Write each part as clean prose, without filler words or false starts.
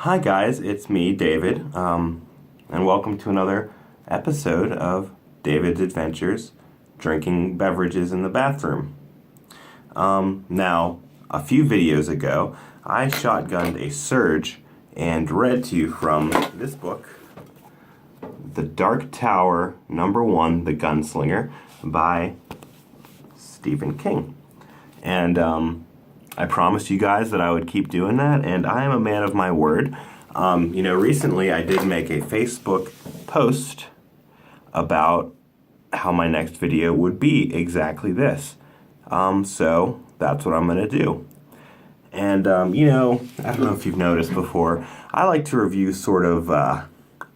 Hi guys, it's me, David, and welcome to another episode of David's Adventures Drinking Beverages in the Bathroom. Now, a few videos ago, I shotgunned a surge and read to you from this book, The Dark Tower, #1, The Gunslinger, by Stephen King. And I promised you guys that I would keep doing that, and I am a man of my word. Recently I did make a Facebook post about how my next video would be exactly this. So that's what I'm going to do. And, I don't know if you've noticed before, I like to review sort of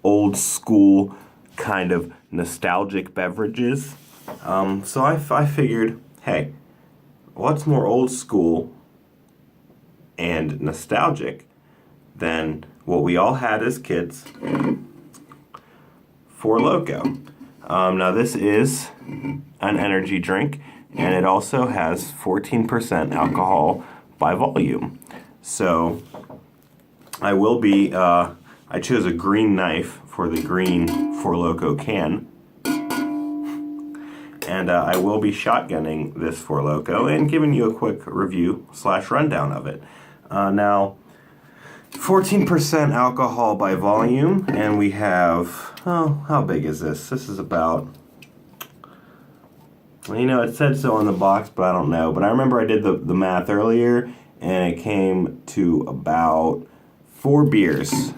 old school kind of nostalgic beverages. So I figured, hey, what's more old school and nostalgic than what we all had as kids? Four Loko. Now this is an energy drink, and it also has 14% alcohol by volume. So I will be, I chose a green knife for the green Four Loko can. And I will be shotgunning this Four Loko and giving you a quick review / rundown of it. Now, 14% alcohol by volume, and we have, how big is this? This is about, it said so on the box, but I don't know. But I remember I did the math earlier, and it came to about 4 beers.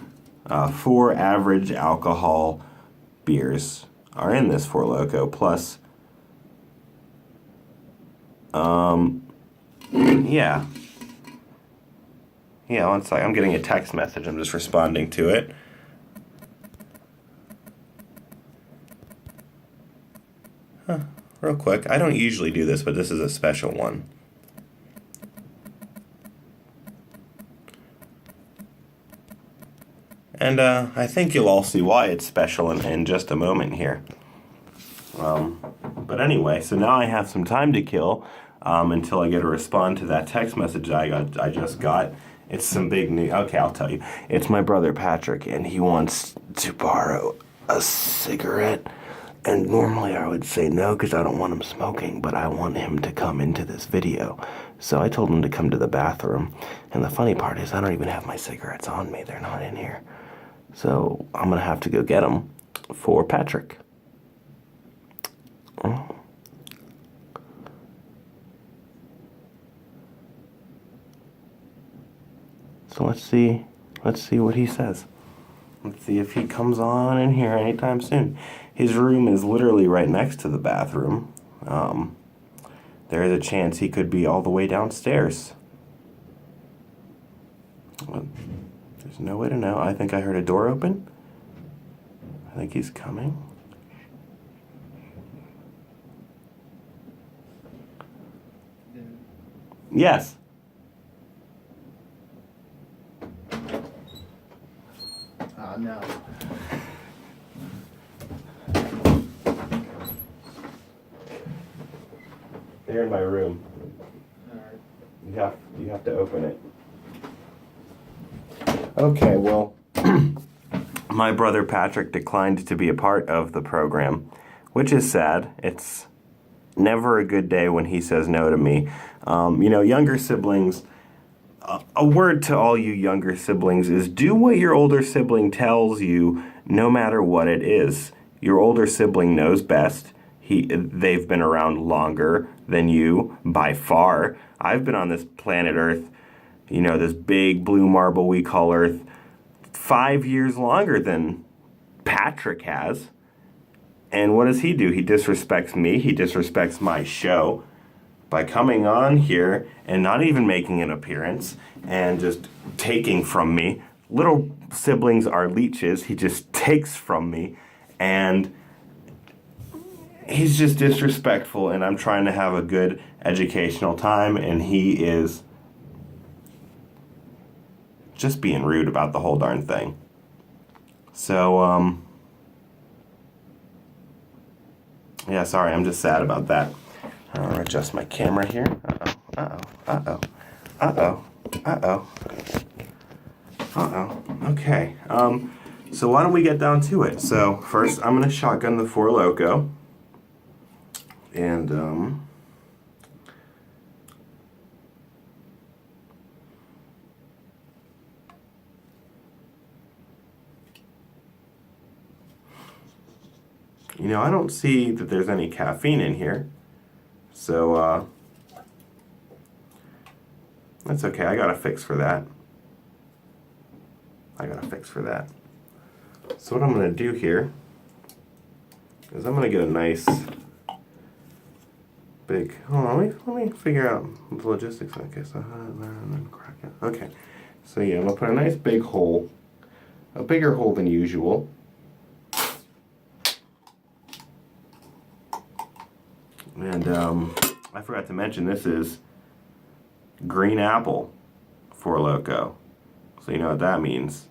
4 average alcohol beers are in this Four Loko, plus Yeah, one sec. I'm getting a text message. I'm just responding to it. Real quick. I don't usually do this, but this is a special one. And I think you'll all see why it's special in just a moment here. But anyway, so now I have some time to kill until I get to respond to that text message I just got. It's some big news. Okay, I'll tell you. It's my brother Patrick, and he wants to borrow a cigarette. And normally I would say no because I don't want him smoking, but I want him to come into this video. So I told him to come to the bathroom. And the funny part is I don't even have my cigarettes on me. They're not in here. So I'm going to have to go get them for Patrick. So let's see what he says. Let's see if he comes on in here anytime soon. His room is literally right next to the bathroom. There is a chance he could be all the way downstairs. There's no way to know. I think I heard a door open. I think he's coming. Yes. No. They're in my room. Alright. You have to open it. Okay, well, my brother Patrick declined to be a part of the program, which is sad. It's never a good day when he says no to me. Younger siblings, a word to all you younger siblings is do what your older sibling tells you, no matter what it is. Your older sibling knows best. They've been around longer than you, by far. I've been on this planet Earth, this big blue marble we call Earth, 5 years longer than Patrick has. And what does he do? He disrespects me. He disrespects my show by coming on here and not even making an appearance and just taking from me. Little siblings are leeches. He just takes from me, and he's just disrespectful, and I'm trying to have a good educational time, and he is just being rude about the whole darn thing. So, yeah, sorry, I'm just sad about that. I'll adjust my camera here. Uh-oh. Uh-oh. Okay. So why don't we get down to it? So first, I'm gonna shotgun the Four Loko, and you know, I don't see that there's any caffeine in here, so that's okay. I got a fix for that. So what I'm gonna do here is I'm gonna get a nice big. Hold on, let me figure out the logistics. Okay, so and then crack it. Okay, so yeah, I'm gonna put a nice big hole, a bigger hole than usual. And I forgot to mention this is green apple Four Loko. So you know what that means.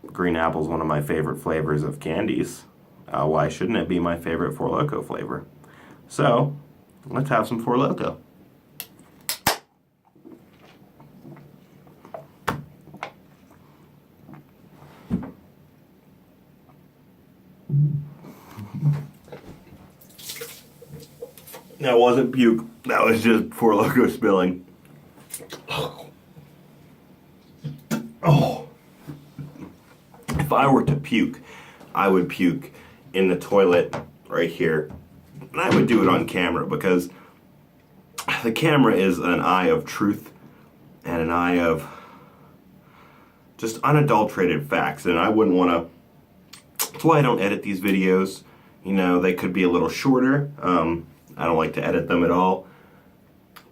Green apple is one of my favorite flavors of candies. Why shouldn't it be my favorite Four Loko flavor? So let's have some Four Loko. That wasn't puke. That was just Four Loko spilling. Oh. If I were to puke, I would puke in the toilet right here. And I would do it on camera because the camera is an eye of truth and an eye of just unadulterated facts. And I wouldn't want to... That's why I don't edit these videos. You know, they could be a little shorter. I don't like to edit them at all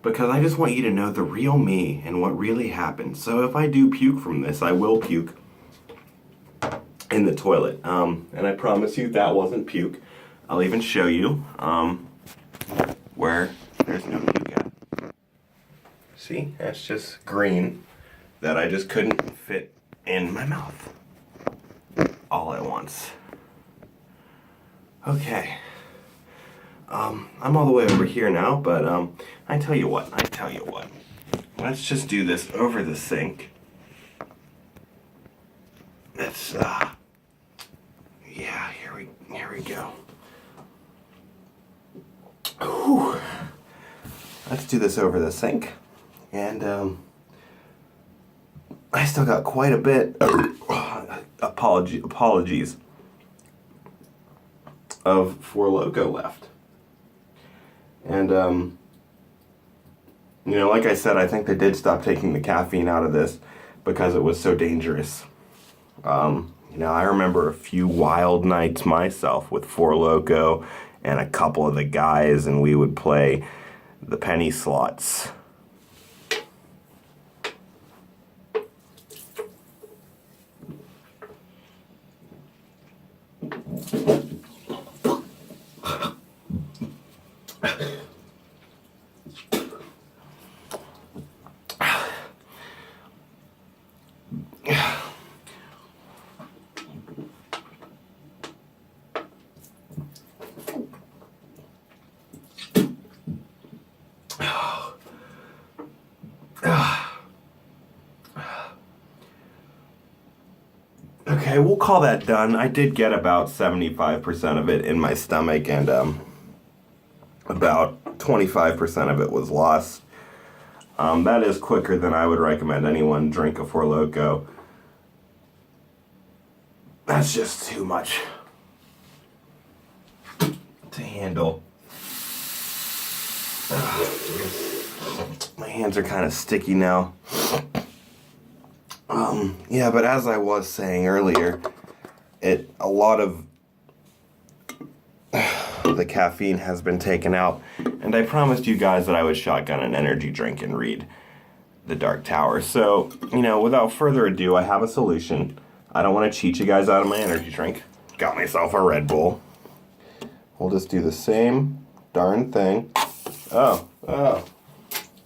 because I just want you to know the real me and what really happened. So if I do puke from this, I will puke in the toilet. And I promise you that wasn't puke. I'll even show you where there's no puke at. See, that's just green that I just couldn't fit in my mouth all at once. Okay. I'm all the way over here now, but I tell you what. Let's just do this over the sink. Let's yeah, here we go. Whew. Let's do this over the sink, and I still got quite a bit. Apologies. Of Four Loko left. And, you know, like I said, I think they did stop taking the caffeine out of this because it was so dangerous. You know, I remember a few wild nights myself with Four Loko and a couple of the guys, and we would play the penny slots. Okay, we'll call that done. I did get about 75% of it in my stomach, and about 25% of it was lost. That is quicker than I would recommend anyone drink a Four Loko. That's just too much to handle. My hands are kind of sticky now. Yeah, but as I was saying earlier, a lot of the caffeine has been taken out, and I promised you guys that I would shotgun an energy drink and read The Dark Tower. So, you know, without further ado, I have a solution. I don't want to cheat you guys out of my energy drink. Got myself a Red Bull. We'll just do the same darn thing. Oh,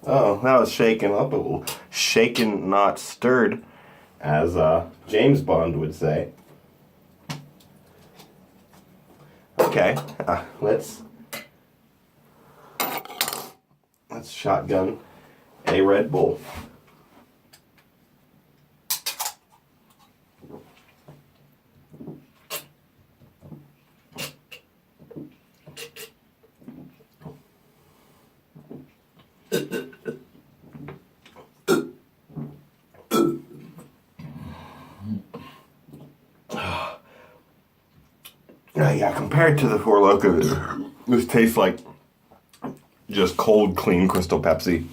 that was shaken up a little. Shaken, not stirred, as James Bond would say. Okay, let's shotgun a Red Bull. Yeah, compared to the Four Loko, this tastes like just cold, clean Crystal Pepsi.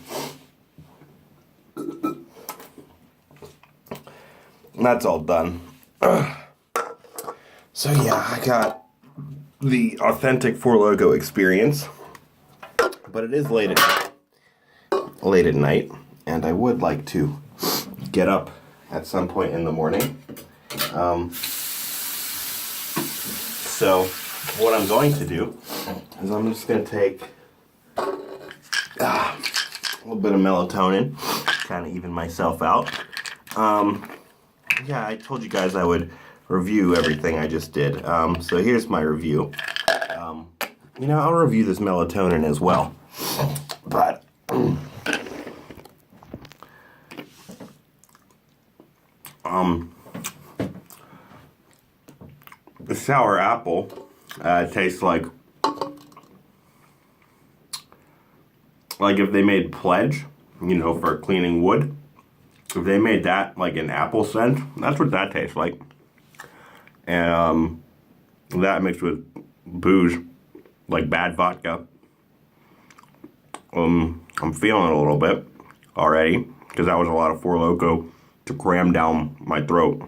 And that's all done. So yeah, I got the authentic Four Loko experience, but it is late at night, and I would like to get up at some point in the morning. So what I'm going to do is I'm just going to take a little bit of melatonin, kind of even myself out. Yeah, I told you guys I would review everything I just did. So here's my review. I'll review this melatonin as well. But the sour apple tastes like if they made Pledge, for cleaning wood. If they made that like an apple scent, that's what that tastes like. And that mixed with booze, like bad vodka. I'm feeling it a little bit already, because that was a lot of Four Loko to cram down my throat.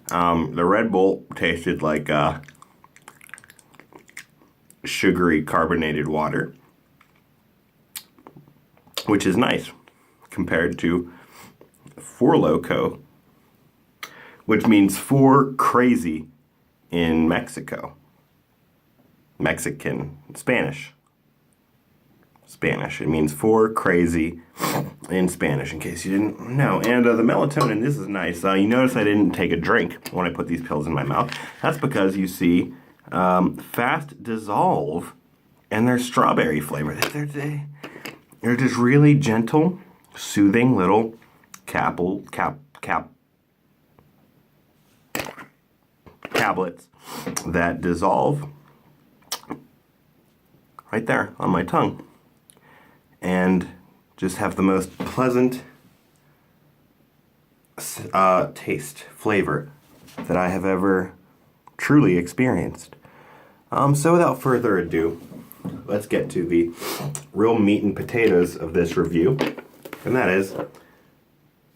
The Red Bull tasted like sugary carbonated water, which is nice compared to Four Loko, which means four crazy in Mexico. Mexican, Spanish. It means four crazy in Spanish, in case you didn't know. And the melatonin, this is nice. You notice I didn't take a drink when I put these pills in my mouth. That's because you see fast dissolve, and they're strawberry flavored. They're just really gentle, soothing little tablets that dissolve right there on my tongue and just have the most pleasant taste, flavor that I have ever truly experienced. So without further ado, let's get to the real meat and potatoes of this review, and that is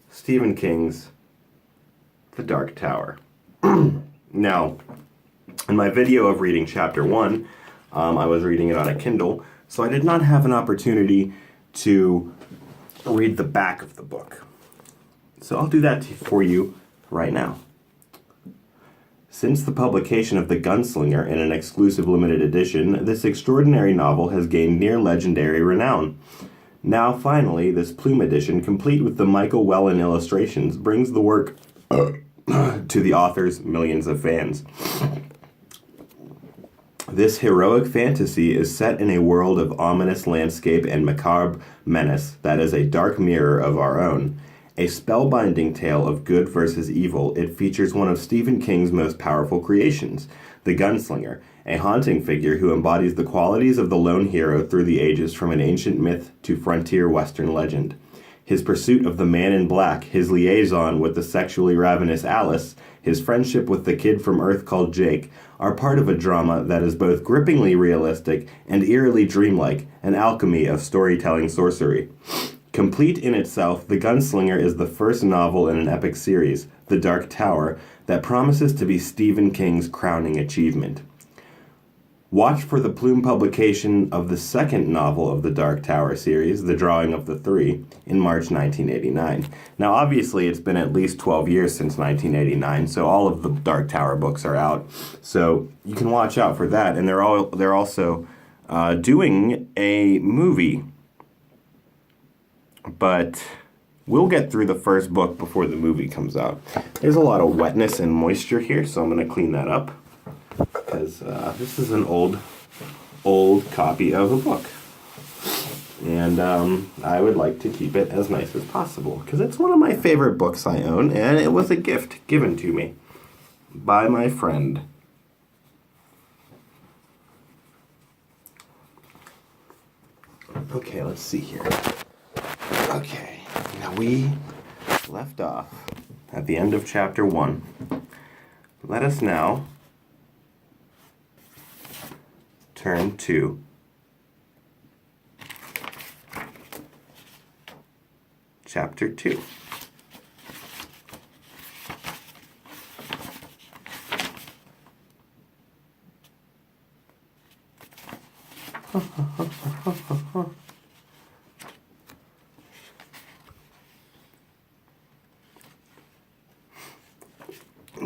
Stephen King's The Dark Tower. Now, in my video of reading chapter 1, I was reading it on a Kindle, so I did not have an opportunity to read the back of the book. So I'll do that for you right now. Since the publication of The Gunslinger in an exclusive limited edition, this extraordinary novel has gained near legendary renown. Now, finally, this Plume edition, complete with the Michael Whelan illustrations, brings the work to the author's millions of fans. This heroic fantasy is set in a world of ominous landscape and macabre menace that is a dark mirror of our own. A spellbinding tale of good versus evil, it features one of Stephen King's most powerful creations, the Gunslinger, a haunting figure who embodies the qualities of the lone hero through the ages from an ancient myth to frontier Western legend. His pursuit of the man in black, his liaison with the sexually ravenous Alice, his friendship with the kid from Earth called Jake, are part of a drama that is both grippingly realistic and eerily dreamlike, an alchemy of storytelling sorcery. Complete in itself, The Gunslinger is the first novel in an epic series, The Dark Tower, that promises to be Stephen King's crowning achievement. Watch for the Plume publication of the second novel of the Dark Tower series, The Drawing of the Three, in March 1989. Now, obviously, it's been at least 12 years since 1989, so all of the Dark Tower books are out. So you can watch out for that. And they're also doing a movie. But we'll get through the first book before the movie comes out. There's a lot of wetness and moisture here, so I'm going to clean that up. Because this is an old copy of a book. And I would like to keep it as nice as possible. Because it's one of my favorite books I own, and it was a gift given to me by my friend. Okay, let's see here. Okay, now we left off at the end of chapter 1. Let us now turn to chapter 2.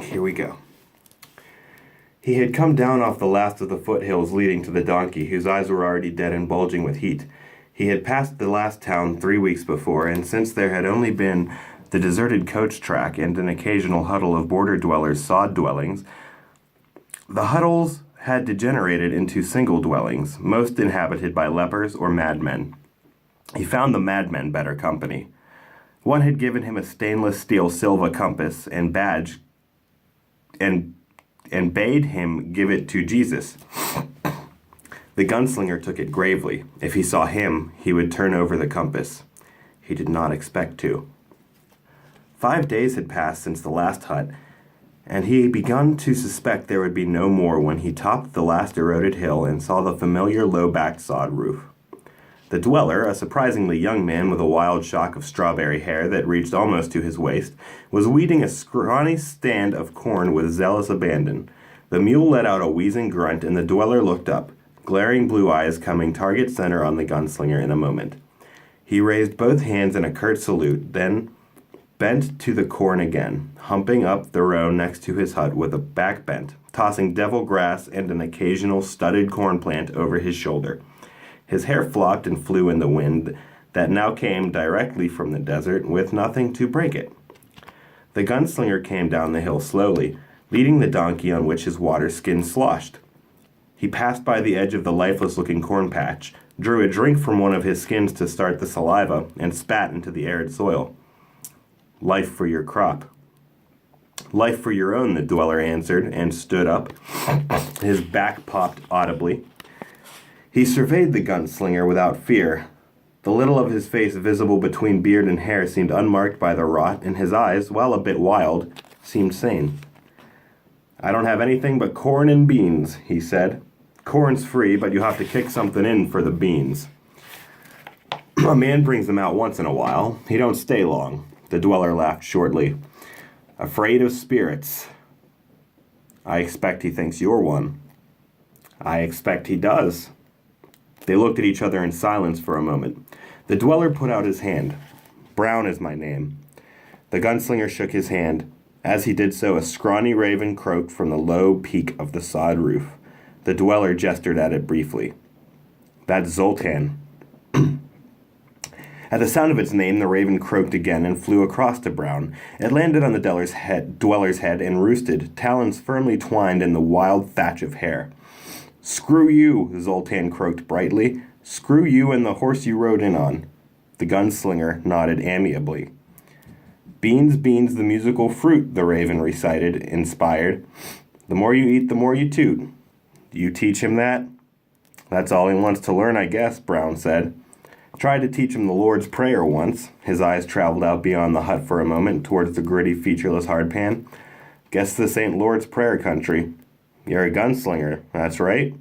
Here we go. He had come down off the last of the foothills leading to the donkey, whose eyes were already dead and bulging with heat. He had passed the last town 3 weeks before, and since there had only been the deserted coach track and an occasional huddle of border dwellers' sod dwellings, the huddles had degenerated into single dwellings, most inhabited by lepers or madmen. He found the madmen better company. One had given him a stainless steel Silva compass and badge and bade him give it to Jesus. The gunslinger took it gravely. If he saw him, he would turn over the compass. He did not expect to. 5 days had passed since the last hut, and he had begun to suspect there would be no more when he topped the last eroded hill and saw the familiar low-backed sod roof. The dweller, a surprisingly young man with a wild shock of strawberry hair that reached almost to his waist, was weeding a scrawny stand of corn with zealous abandon. The mule let out a wheezing grunt, and the dweller looked up, glaring blue eyes coming target center on the gunslinger in a moment. He raised both hands in a curt salute, then bent to the corn again, humping up the row next to his hut with a back bent, tossing devil grass and an occasional studded corn plant over his shoulder. His hair flopped and flew in the wind that now came directly from the desert with nothing to break it. The gunslinger came down the hill slowly, leading the donkey on which his water skin sloshed. He passed by the edge of the lifeless-looking corn patch, drew a drink from one of his skins to start the saliva, and spat into the arid soil. "Life for your crop." "Life for your own," the dweller answered, and stood up. His back popped audibly. He surveyed the gunslinger without fear. The little of his face visible between beard and hair seemed unmarked by the rot, and his eyes, while a bit wild, seemed sane. "I don't have anything but corn and beans," he said. "Corn's free, but you have to kick something in for the beans." "A man brings them out once in a while. He don't stay long." The dweller laughed shortly. "Afraid of spirits." "I expect he thinks you're one." "I expect he does." They looked at each other in silence for a moment. The dweller put out his hand. "Brown is my name." The gunslinger shook his hand. As he did so, a scrawny raven croaked from the low peak of the sod roof. The dweller gestured at it briefly. "That's Zoltan." At the sound of its name, the raven croaked again and flew across to Brown. It landed on the dweller's head and roosted, talons firmly twined in the wild thatch of hair. "Screw you," Zoltan croaked brightly. "Screw you and the horse you rode in on." The gunslinger nodded amiably. "Beans, beans, the musical fruit," the raven recited, inspired. "The more you eat, the more you toot." "You teach him that?" "That's all he wants to learn, I guess," Brown said. "Tried to teach him the Lord's Prayer once." His eyes traveled out beyond the hut for a moment, towards the gritty, featureless hardpan. "Guess this ain't Lord's Prayer country." "You're a gunslinger, that's right?"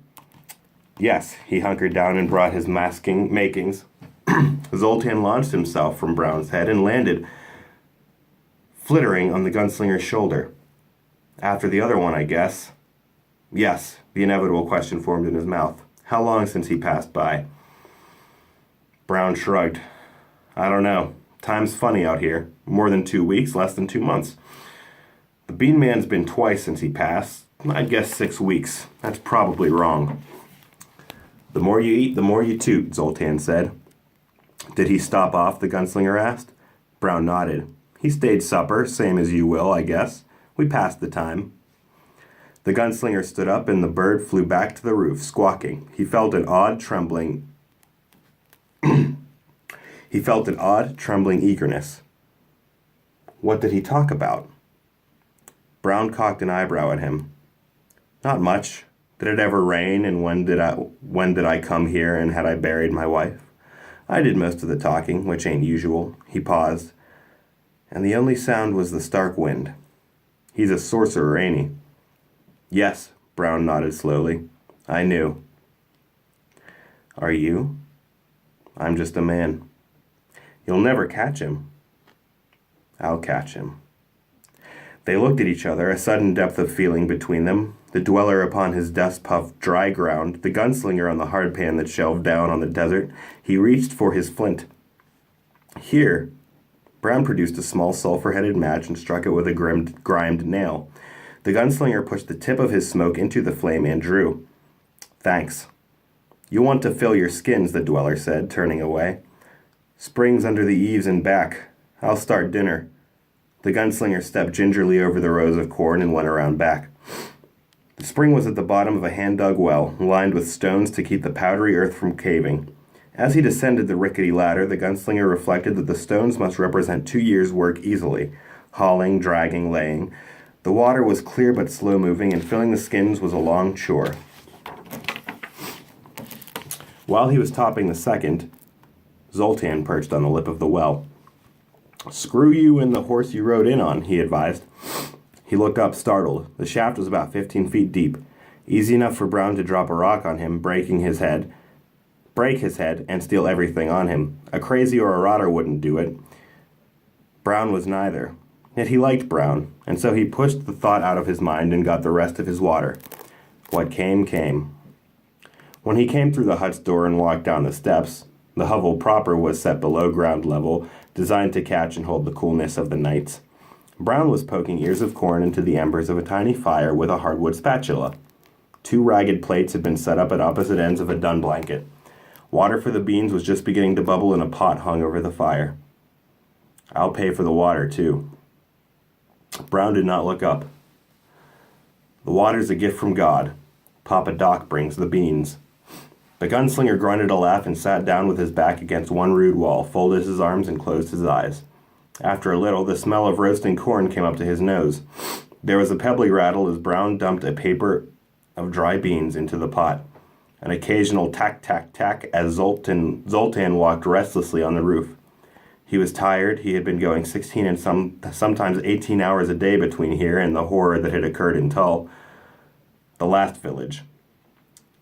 "Yes." He hunkered down and brought his makings. Zoltan launched himself from Brown's head and landed, flittering on the gunslinger's shoulder. "After the other one, I guess." "Yes." The inevitable question formed in his mouth. "How long since he passed by?" Brown shrugged. "I don't know. Time's funny out here. More than 2 weeks, less than 2 months. The bean man's been twice since he passed. I'd guess 6 weeks. That's probably wrong." "The more you eat, the more you toot," Zoltan said. "Did he stop off?" the gunslinger asked. Brown nodded. "He stayed supper, same as you will, I guess. We passed the time." The gunslinger stood up and the bird flew back to the roof, squawking. He felt an odd, trembling eagerness. What did he talk about? Brown cocked an eyebrow at him. "Not much. Did it ever rain, and when did I come here, and had I buried my wife? I did most of the talking, which ain't usual." He paused. and the only sound was the stark wind. He's a sorcerer, ain't he? Yes, Brown nodded slowly. I knew. Are you? I'm just a man. You'll never catch him. I'll catch him. They looked at each other, a sudden depth of feeling between them, the dweller upon his dust-puffed dry ground, the gunslinger on the hardpan that shelved down on the desert. He reached for his flint. Here, Brown produced a small sulfur-headed match and struck it with a grimed nail. The gunslinger pushed the tip of his smoke into the flame and drew. Thanks. You'll want to fill your skins, the dweller said, turning away. Springs under the eaves and back. I'll start dinner. The gunslinger stepped gingerly over the rows of corn and went around back. The spring was at the bottom of a hand-dug well, lined with stones to keep the powdery earth from caving. As he descended the rickety ladder, the gunslinger reflected that the stones must represent 2 years' work easily. Hauling, dragging, laying. The water was clear but slow-moving, and filling the skins was a long chore. While he was topping the second, Zoltan perched on the lip of the well. Screw you and the horse you rode in on, he advised. He looked up, startled. The shaft was about 15 feet deep, easy enough for Brown to drop a rock on him, break his head, and steal everything on him. A crazy or a rotter wouldn't do it. Brown was neither. Yet he liked Brown, and so he pushed the thought out of his mind and got the rest of his water. What came, came. When he came through the hut's door and walked down the steps, the hovel proper was set below ground level, designed to catch and hold the coolness of the nights. Brown was poking ears of corn into the embers of a tiny fire with a hardwood spatula. 2 ragged plates had been set up at opposite ends of a dun blanket. Water for the beans was just beginning to bubble in a pot hung over the fire. I'll pay for the water, too. Brown did not look up. The water's a gift from God. Papa Doc brings the beans. The gunslinger grunted a laugh and sat down with his back against one rude wall, folded his arms, and closed his eyes. After a little, the smell of roasting corn came up to his nose. There was a pebbly rattle as Brown dumped a paper of dry beans into the pot. An occasional tack, tack, tack as Zoltan walked restlessly on the roof. He was tired. He had been going 16 and sometimes 18 hours a day between here and the horror that had occurred in Tull, the last village.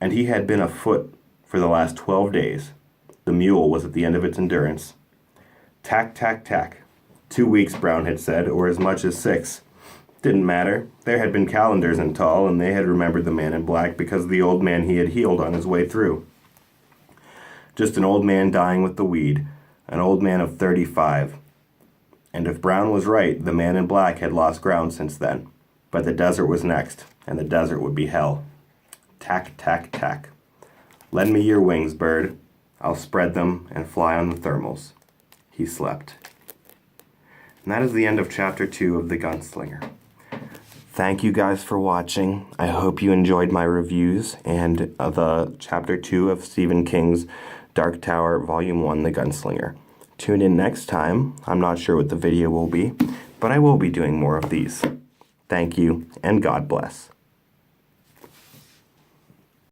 And he had been afoot for the last 12 days. The mule was at the end of its endurance. Tack, tack, tack. 2 weeks, Brown had said, or as much as 6. Didn't matter. There had been calendars in Tull, and they had remembered the man in black because of the old man he had healed on his way through. Just an old man dying with the weed, an old man of 35. And if Brown was right, the man in black had lost ground since then. But the desert was next, and the desert would be hell. Tack, tack, tack. Lend me your wings, bird. I'll spread them and fly on the thermals. He slept. And that is the end of Chapter 2 of The Gunslinger. Thank you guys for watching. I hope you enjoyed my reviews and the Chapter 2 of Stephen King's Dark Tower, Volume 1, The Gunslinger. Tune in next time. I'm not sure what the video will be, but I will be doing more of these. Thank you, and God bless.